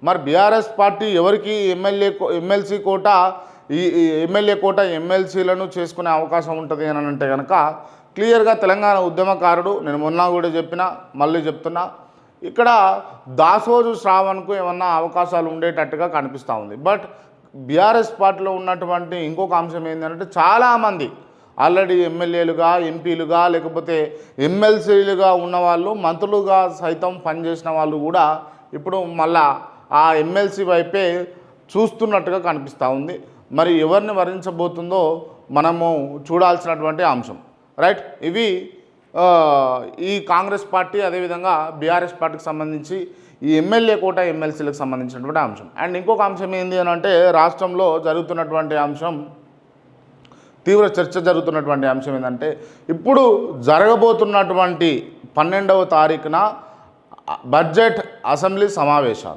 మరి BRS party ఎవరికి MLC కోట ఈ ఎమ్మెల్యే కోట ఎమ్మెల్సీలను చేసుకునే అవకాశం ఉంటుంది అని అంటే కనుక క్లియర్గా తెలంగాణ ఉద్యమకారుడు, నేను మొన్న కూడా చెప్పినా మళ్ళీ చెప్తున్నా, ఇక్కడ దాసోజు శ్రావణ్కు ఏమన్నా అవకాశాలు ఉండేటట్టుగా కనిపిస్తూ ఉంది. బట్ బీఆర్ఎస్ పార్టీలో ఉన్నటువంటి ఇంకొక అంశం ఏంటంటే చాలామంది ఆల్రెడీ ఎమ్మెల్యేలుగా, ఎంపీలుగా, లేకపోతే ఎమ్మెల్సీలుగా ఉన్నవాళ్ళు, మంత్రులుగా సైతం పనిచేసిన వాళ్ళు కూడా ఇప్పుడు మళ్ళా ఆ ఎమ్మెల్సీ వైపే చూస్తున్నట్టుగా కనిపిస్తూ ఉంది. మరి ఎవరిని వరించబోతుందో మనము చూడాల్సినటువంటి అంశం. రైట్, ఇవి ఈ కాంగ్రెస్ పార్టీ అదేవిధంగా బీఆర్ఎస్ పార్టీకి సంబంధించి ఈ ఎమ్మెల్యే కోట ఎమ్మెల్సీలకు సంబంధించినటువంటి అంశం. అండ్ ఇంకొక అంశం ఏంటి అని అంటే రాష్ట్రంలో జరుగుతున్నటువంటి అంశం, తీవ్ర చర్చ జరుగుతున్నటువంటి అంశం ఏంటంటే ఇప్పుడు జరగబోతున్నటువంటి 12వ తారీఖున బడ్జెట్ అసెంబ్లీ సమావేశాలు.